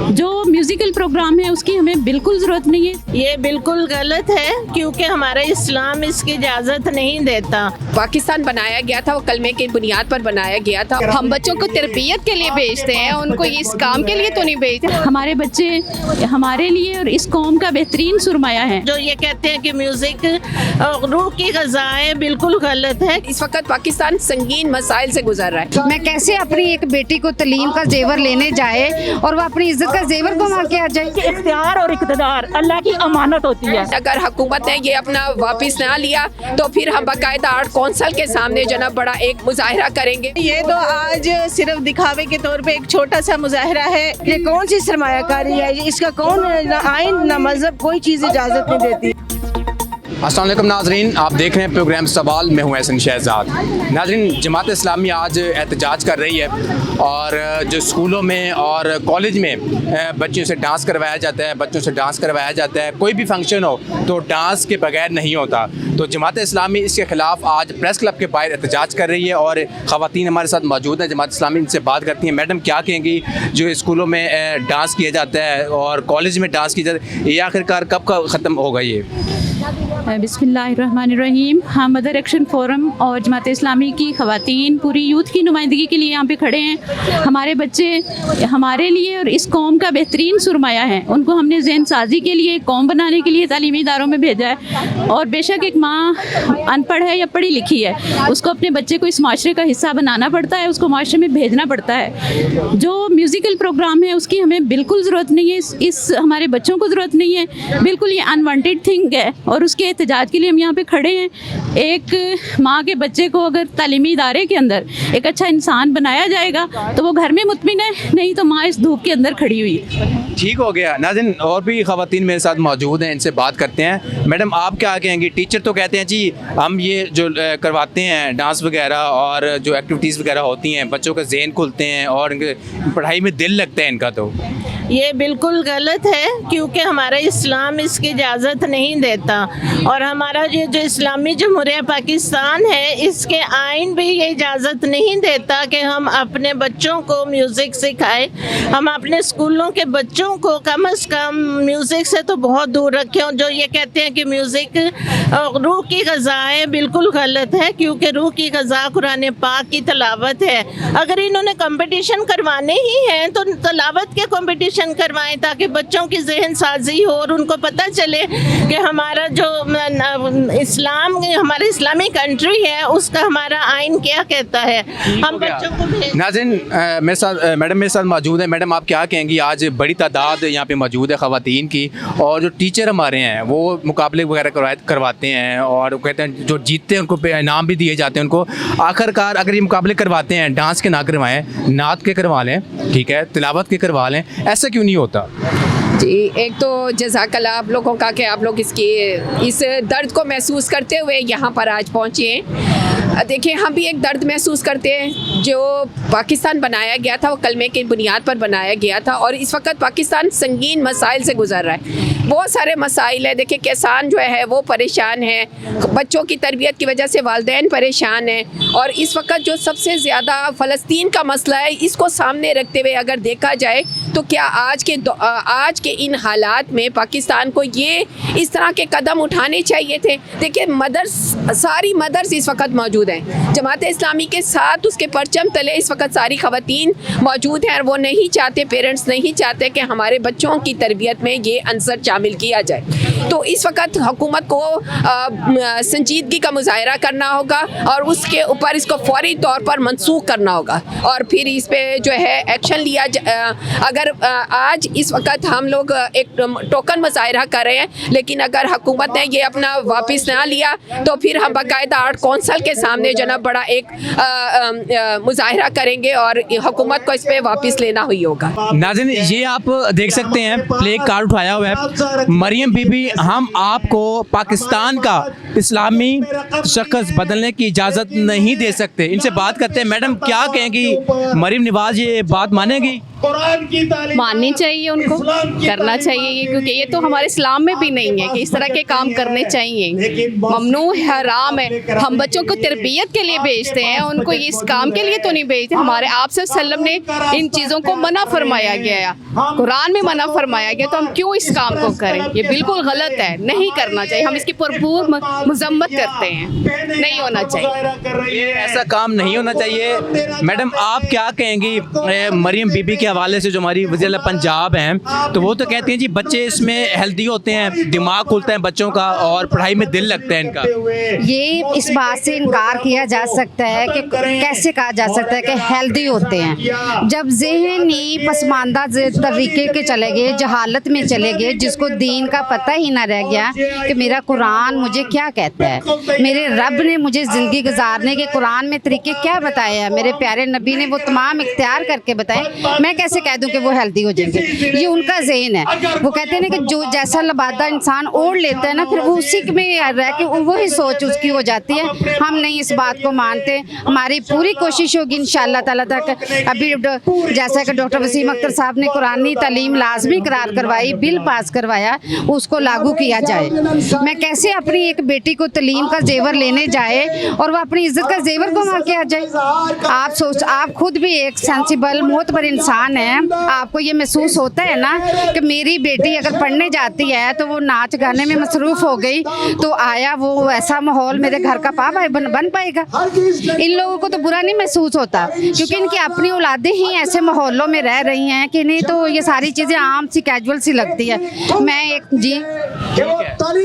जो musical program है उसकी हमें बिल्कुल ज़रूरत नहीं है। ये बिल्कुल गलत है क्योंकि हमारा इस्लाम इसकी इजाज़त नहीं देता। पाकिस्तान बनाया गया था वो कलमे की बुनियाद पर बनाया गया था। हम बच्चों को तरबियत के लिए भेजते हैं, उनको इस काम के लिए तो नहीं भेजते। हमारे बच्चे हमारे लिए और इस कौम का बेहतरीन सुरमाया है। जो ये कहते हैं कि म्यूजिक रूह की ग़िज़ा है, बिल्कुल गलत है। इस वक्त पाकिस्तान संगीन मसाइल से गुजर रहा है। मैं कैसे अपनी एक बेटी को तलीम का जेवर लेने जाए और वो अपनी इज्जत का जेवर कमा के आ जाए। इख्तियार और इक़्तिदार अल्लाह की अमानत होती है। अगर हुकूमत ने ये अपना वापस ना लिया तो फिर हम बाकायदा आर्ट कौंसल के सामने जना बड़ा एक मुजाहिरा करेंगे। ये तो आज सिर्फ दिखावे के तौर पे एक छोटा सा मुजाहिरा है। ये कौन सी सरमायाकारी है, इसका कौन ना आइन ना मजहब कोई चीज़ इजाज़त नहीं देती। अस्सलाम वालेकुम नाज़रीन, आप देख रहे हैं प्रोग्राम सवाल। मैं हूं एहसन शहजाद। नाज़रीन, जमात इस्लामी आज एहतजाज कर रही है और जो स्कूलों में और कॉलेज में बच्चों से डांस करवाया जाता है, कोई भी फंक्शन हो तो डांस के बगैर नहीं होता। तो जमात इस्लामी इसके ख़िलाफ़ आज प्रेस क्लब के बाहर एहतजाज कर रही है और ख़वातीन हमारे साथ मौजूद हैं। जमात इस्लामी इनसे बात करती हैं। मैडम, क्या कहेंगी जो स्कूलों में डांस किया जाता है और कॉलेज में डांस किया जाता है, ये आखिरकार कब का ख़त्म होगा? ये बिस्मिल्लाहिर्रहमानिर्रहीम। हम मदर एक्शन फोरम और जमात इस्लामी की ख़वातीन पूरी यूथ की नुमाइंदगी के लिए यहाँ पे खड़े हैं। हमारे बच्चे हमारे लिए और इस कौम का बेहतरीन सुरमाया है। उनको हमने जहन साजी के लिए, कौम बनाने के लिए तालीमी इदारों में भेजा है। और बेशक एक माँ अनपढ़ है या पढ़ी लिखी है, उसको अपने बच्चे को इस माशरे का हिस्सा बनाना पड़ता है, उसको माशरे में भेजना पड़ता है। जो म्यूज़िकल प्रोग्राम है उसकी हमें बिल्कुल ज़रूरत नहीं है। इस हमारे बच्चों को ज़रूरत नहीं है। बिल्कुल ये अनवांटेड थिंग है और उसके एहतजाज के लिए हम यहाँ पे खड़े हैं। एक माँ के बच्चे को अगर तालीमी इदारे के अंदर एक अच्छा इंसान बनाया जाएगा तो वो घर में मुतमिन है, नहीं तो माँ इस धूप के अंदर खड़ी हुई है। ठीक हो गया। नाज़रीन, और भी ख़वातीन मेरे साथ मौजूद हैं, इनसे बात करते हैं। मैडम, आप क्या कहेंगी? टीचर तो कहते हैं जी हम ये जो करवाते हैं डांस वगैरह और जो एक्टिविटीज़ वगैरह होती हैं, बच्चों का जहन खुलते हैं और इनके पढ़ाई में दिल लगता है इनका। तो ये बिल्कुल गलत है क्योंकि हमारा इस्लाम इसकी इजाज़त नहीं देता। और हमारा ये जो इस्लामी जमहूरिया पाकिस्तान है, इसके आइन भी ये इजाज़त नहीं देता कि हम अपने बच्चों को म्यूज़िक सिखाएं। हम अपने स्कूलों के बच्चों को कम से कम म्यूज़िक से तो बहुत दूर रखें। जो ये कहते हैं कि म्यूज़िक रूह की ग़िज़ा है, बिल्कुल गलत है क्योंकि रूह की ग़िज़ा कुरान पाक की तलावत है। अगर इन्होंने कंपटीशन करवाने ही हैं तो तलावत के कंपटीशन करवाएं ताकि बच्चों की जहन साजी हो और उनको पता चले कि हमारा जो इस्लाम, हमारी इस्लामी कंट्री है, उसका हमारा आइन क्या कहता है। हम बच्चों को नाज़रीन, मेरे साथ मैडम मेरे साथ मौजूद है। मैडम, आप क्या कहेंगी? आज बड़ी तादाद यहाँ पे मौजूद है ख़वातीन की और जो टीचर हमारे हैं वो मुकाबले वगैरह करवाते हैं और वो कहते हैं जो जीतते हैं उनको इनाम भी दिए जाते हैं उनको। आखिरकार अगर ये मुकाबले करवाते हैं, डांस के ना करवाएं, नात के करवा लें, ठीक है, तिलावत के करवा लें, ऐसा क्यों नहीं होता? जी, एक तो जज़ाकल्लाह आप लोगों का कि आप लोग इस दर्द को महसूस करते हुए यहाँ पर आज पहुँचे हैं। देखिए, हम भी एक दर्द महसूस करते हैं। जो पाकिस्तान बनाया गया था वो कलमे की बुनियाद पर बनाया गया था और इस वक्त पाकिस्तान संगीन मसाइल से गुजर रहा है। बहुत सारे मसाइल है। देखिए, किसान जो है वो परेशान है, बच्चों की तरबियत की वजह से वालिदैन परेशान हैं और इस वक्त जो सबसे ज़्यादा फ़लस्तीन का मसला है, इसको सामने रखते हुए अगर देखा जाए तो क्या आज के इन हालात में पाकिस्तान को ये इस तरह के कदम उठाने चाहिए थे? देखिए, सारी मदर्स इस वक्त मौजूद हैं। जमात इस्लामी के साथ उसके परचम तले इस वक्त सारी ख़वातीन मौजूद हैं और वो नहीं चाहते, पेरेंट्स नहीं चाहते कि हमारे बच्चों की तरबियत में ये अंसर शामिल किया जाए। तो इस वक्त हुकूमत को संजीदगी का मुजाहिरा करना होगा और उसके ऊपर इसको फौरी तौर पर मनसूख करना होगा और फिर इस पर जो है एक्शन लिया। अगर आज इस वक्त हम लोग एक टोकन मुजाहिरा कर रहे हैं, लेकिन अगर हुकूमत ने ये अपना वापस ना लिया तो फिर हम बाकायदा आर्ट कौंसल के सामने जना बड़ा एक मुजाहिरा करेंगे और हुकूमत को इस पर वापस लेना हुई होगा। नाज़रीन, ये आप देख सकते हैं, प्ले कार्ड उठाया हुआ है। मरियम बीबी, हम आपको पाकिस्तान का इस्लामी शख्स बदलने की इजाज़त नहीं दे सकते। इनसे बात करते हैं। मैडम, क्या कहेंगी? मरियम नवाज़ ये बात मानेगी? माननी चाहिए, उनको करना चाहिए ये, क्योंकि ये तो हमारे इस्लाम में भी नहीं है कि इस तरह के काम करने चाहिए। ममनू हराम है। हम बच्चों को तरबियत के लिए भेजते हैं, उनको ये इस काम के लिए तो नहीं भेजते। हमारे आप सल्लम ने इन चीज़ों को मना फरमाया गया है, कुरान में मना फरमाया गया, तो हम क्यों इस काम को करें? ये बिल्कुल गलत है, नहीं करना चाहिए। हम इसकी भरपूर मजम्मत करते हैं, नहीं होना चाहिए, ऐसा काम नहीं होना चाहिए। मैडम आप क्या कहेंगी मरियम बीबी के हवाले से, जो हमारी वज़ीर पंजाब हैं, तो वो तो कहती हैं जी बच्चे इसमें हेल्दी होते हैं, दिमाग खुलता है बच्चों का और पढ़ाई में दिल लगता है इनका। ये इस बात से इनकार किया जा सकता है कि कैसे कहा जा सकता है कि हेल्दी होते हैं, जब ज़हनी पसमानदा तरीके के चले गए, जहालत में चले गए, जिसको दीन का पता ही ना रह गया कि मेरा कुरान मुझे क्या कहता है, मेरे रब ने मुझे ज़िंदगी गुजारने के कुरान में तरीके क्या बताए हैं, मेरे प्यारे नबी ने वो तमाम इख्तियार करके बताए, मैं कैसे कह दूं कि वो हेल्दी हो जाएंगे? ये उनका ज़हन है। वो कहते हैं ना कि जो जैसा लबादा इंसान ओढ़ लेता है ना, फिर वो उसी में रह के वही सोच उसकी हो जाती है। हम नहीं इस बात को मानते। हमारी पूरी कोशिश होगी इंशाअल्लाह ताला तक। अभी जैसा कि डॉक्टर वसीम अख्तर साहब ने कुरानी तालीम लाजमी करार करवाई, बिल पास करवाया, उसको लागू किया जाए। मैं कैसे अपनी एक बेटी को तालीम का जेवर लेने जाए और वो अपनी इज्जत का जेवर घुमा के आ जाए? आप खुद भी एक सेंसिबल मोतबर इंसान हैं, आपको ये महसूस होता है ना कि मेरी बेटी अगर पढ़ने जाती है तो वो नाच गाने में मसरूफ़ हो गई, तो आया वो ऐसा माहौल मेरे घर का पापा बन पाएगा? इन लोगों को तो बुरा नहीं महसूस होता, क्योंकि इनकी अपनी औलादें ही ऐसे माहौलों में रह रही हैं कि नहीं, तो ये सारी चीज़ें आम सी कैजुअल सी लगती है। मैं एक जी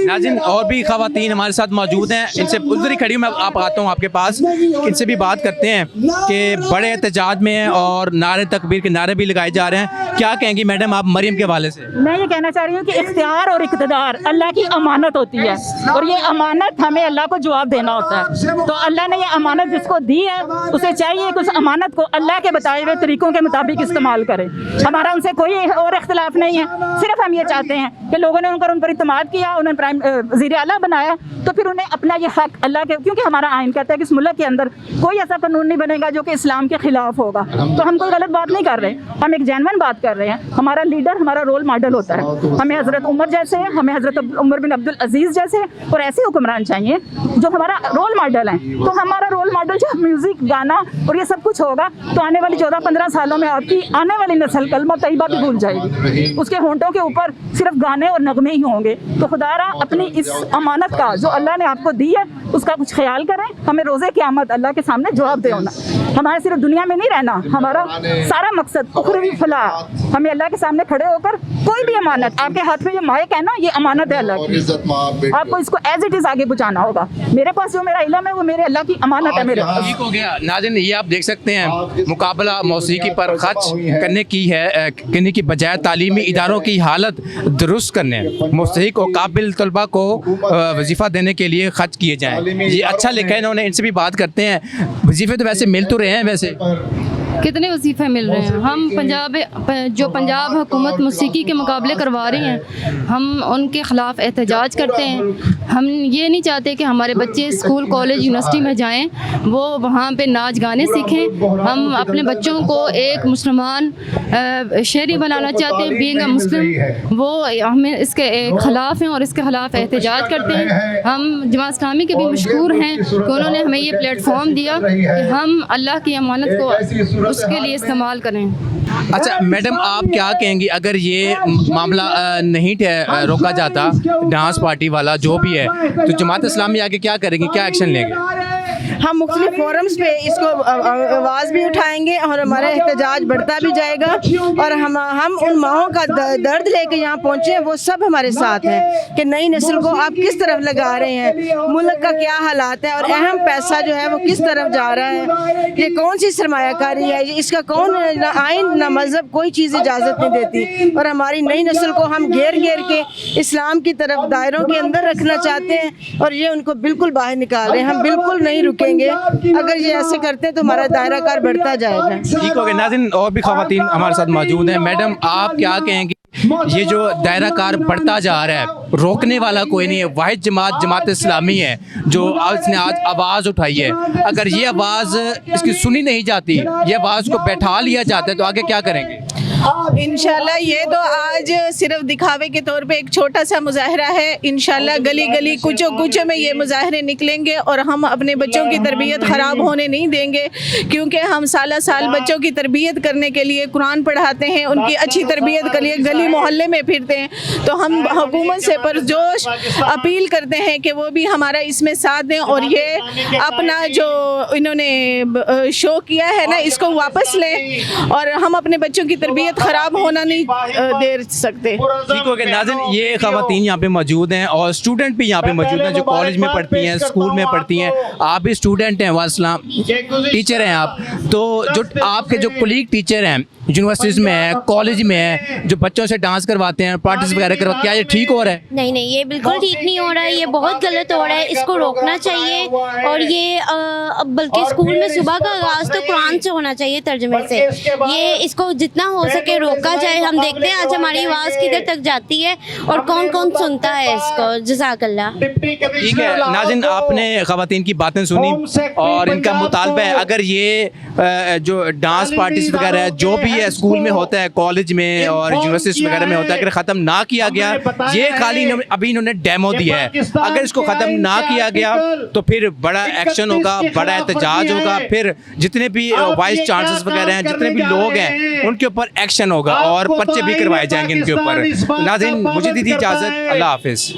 नाज़रीन और भी ख़वातीन हमारे साथ मौजूद हैं, इनसे उधर ही खड़ी हूँ मैं, आप आता हूँ आपके पास, इनसे भी बात करते हैं कि बड़े एहतजाज में हैं और नारे तकबीर के नारे भी लगाए जा रहे हैं। क्या कहेंगी मैडम आप मरियम के हवाले से? मैं ये कहना चाह रही हूँ कि इख्तियार और इक़्तिदार अल्लाह की अमानत होती है, और ये अमानत हमें अल्लाह को जवाब देना होता है। तो अल्लाह ने ये अमानत जिसको दी है, उसे चाहिए कि उस अमानत को अल्लाह के बताए हुए तरीकों के मुताबिक इस्तेमाल करें। हमारा उनसे कोई और इख्तिलाफ नहीं है, सिर्फ हम ये चाहते हैं कि लोगों ने उन पर इत्मीनान किया, उन्हें प्राइम वज़ीर आला बनाया, तो फिर उन्हें अपना ये हक अल्लाह के, क्योंकि हमारा आइन कहता है कि इस मुल्क के अंदर कोई ऐसा कानून नहीं बनेगा जो कि इस्लाम के खिलाफ होगा। तो हम कोई गलत बात नहीं कर रहे, हम एक जेन्युइन बात कर रहे हैं। हमारा लीडर हमारा रोल मॉडल होता है, हमें हज़रत उमर जैसे, हमें हज़रत उमर बिन अब्दुल अजीज़ जैसे और ऐसे हुक्मरान चाहिए जो हमारा रोल मॉडल हैं। तो हमारा रोल मॉडल जो म्यूज़िक, गाना और ये सब कुछ होगा, तो आने वाली 14-15 सालों में आपकी आने वाली नस्ल कलमा तैयबा भी भूल जाएगी, उसके होंठों के ऊपर सिर्फ गाने और नगमे ही होंगे। तो खुदारा अपनी इस अमानत का जो अल्लाह ने आपको दी है उसका कुछ ख्याल करें। हमें रोज़े क़यामत अल्लाह के सामने जवाब दे होना, हमारे सिर्फ दुनिया में नहीं रहना, हमारा सारा मकसद उखरवी फलाह, हमें अल्लाह के सामने खड़े होकर कोई भी अमानत, आपके हाथ में ये माइक है ना, ये अमानत है अल्लाह की, आपको इसको एज इट इज़ आगे पहुँचाना होगा। मेरे पास जो मेरा इल्म है वो मेरे अल्लाह की अमानत है मेरे पास। ठीक हो गया नाज़रीन, ये आप देख सकते हैं मुकाबला मौसीकी पर खर्च करने की बजाय तालीमी इदारों की हालत दुरुस्त करने, मुस्तहिक और काबिल तलबा को वजीफ़ा देने के लिए खर्च किए जाएँ। ये अच्छा लिखा है इन्होंने, इनसे भी बात करते हैं। वजीफ़े तो वैसे मिल तो रहे हैं, वैसे कितने वजीफ़े मिल रहे हैं? हम पंजाब हुकूमत मौसीकी के मुकाबले करवा रही हैं, हम उनके ख़िलाफ़ एहतजाज करते हैं। हम ये नहीं चाहते कि हमारे बच्चे स्कूल, कॉलेज, यूनिवर्सिटी में जाएं, वो वहाँ पे नाच गाने सीखें। हम अपने बच्चों को एक मुसलमान शहरी बनाना चाहते हैं, बीइंग अ मुस्लिम। वो हमें इसके ख़िलाफ़ हैं और इसके ख़िलाफ़ एहतजाज करते हैं। हम जमात इस्लामी के भी मशहूर हैं कि उन्होंने हमें ये प्लेटफॉर्म दिया कि हम अल्लाह की अमानत को उसके लिए इस्तेमाल करें। अच्छा मैडम आप क्या कहेंगी अगर ये मामला नहीं रोका जाता, डांस पार्टी वाला जो भी है, तो जमात इस्लामी आगे क्या करेंगे, क्या एक्शन लेंगे? हम मुख्तलिफ फोरम्स पे इसको आवाज़ भी उठाएंगे और हमारा एहतजाज बढ़ता भी जाएगा, और हम उन माओं का दर्द लेके यहाँ पहुँचे, वो सब हमारे साथ हैं कि नई नस्ल को आप किस तरफ लगा रहे हैं, मुल्क का क्या हालात है और अहम पैसा जो है वो किस तरफ जा रहा है, ये कौन सी सरमायाकारी है, इसका कौन ना आइन ना मज़हब कोई चीज़ इजाज़त नहीं देती, और हमारी नई नस्ल को हम घेर के इस्लाम की तरफ दायरों के अंदर रखना चाहते हैं, और ये उनको बिल्कुल बाहर निकाल रहे हैं। हम बिल्कुल नहीं रुकेंगे, अगर ये ऐसे करते हैं तो हमारा दायरा कार बढ़ता जाएगा। ठीक हो गया नाज़रीन, और भी ख़वातीन हमारे साथ मौजूद हैं। मैडम आप क्या कहेंगी, ये जो दायरा कार बढ़ता जा रहा है, रोकने वाला कोई नहीं है, वाहिद जमात इस्लामी है जो इसने आज आवाज़ उठाई है, अगर ये आवाज़ इसकी सुनी नहीं जाती, ये आवाज़ को बैठा लिया जाता है, तो आगे क्या करेंगे? इंशाल्लाह ये तो आज सिर्फ दिखावे के तौर पे एक छोटा सा मुजाहरा है। इंशाल्लाह गली गली कुचों कुचों में ये मुजाहरे निकलेंगे और हम अपने बच्चों की तरबियत ख़राब होने नहीं देंगे, क्योंकि हम साल साल बच्चों की तरबियत करने के लिए कुरान पढ़ाते हैं, उनकी अच्छी तरबियत के लिए गली मोहल्ले में फिरते हैं। तो हम हुकूमत से पुरजोश अपील करते हैं कि वो भी हमारा इसमें साथ दें और ये अपना जो इन्होंने शो किया है ना, इसको वापस लें और हम अपने बच्चों की तरबियत ख़राब होना नहीं दे सकते। ठीक हो गया नाज़रीन, ये ख़वातीन यहाँ पे मौजूद हैं और स्टूडेंट भी यहाँ पे मौजूद हैं जो कॉलेज में पढ़ती हैं, स्कूल में पढ़ती हैं। आप भी स्टूडेंट हैं, वास्सलाम, टीचर हैं आप। तो जो आपके जो कुलीग टीचर हैं यूनिवर्सिटीज़ में है, कॉलेज में है, जो बच्चों से डांस करवाते हैं, पार्टीज वगैरह करवाते, क्या ये ठीक हो रहा है? नहीं नहीं, ये बिल्कुल ठीक नहीं हो रहा है, ये बहुत गलत हो रहा है, इसको रोकना चाहिए। और ये बल्कि स्कूल में सुबह का आगाज़ तो कुरान से होना चाहिए, तर्जुमे से। ये इसको जितना हो सके रोका जाए। हम देखते हैं आज हमारी आवाज़ किधर तक जाती है और कौन कौन सुनता है इसको। जज़ाकल्लाह। ठीक है नाज़रीन, आपने ख़वातीन की बातें सुनी और इनका मुतालबा है अगर ये जो डांस पार्टीज वगैरह जो भी है स्कूल में होता है, कॉलेज में और यूनिवर्सिटीज वगैरह में होता है, अगर ख़त्म ना किया गया, ये खाली अभी इन्होंने डेमो दिया है, अगर इसको ख़त्म ना किया गया तो फिर बड़ा एक्शन होगा, बड़ा एहतजाज होगा, फिर जितने भी वाइस चांसलर्स वगैरह हैं, जितने भी लोग हैं, उनके ऊपर एक्शन होगा और पर्चे भी करवाए जाएंगे इनके ऊपर। नाज़रीन, मुझे दी इजाज़त, अल्लाह हाफिज़।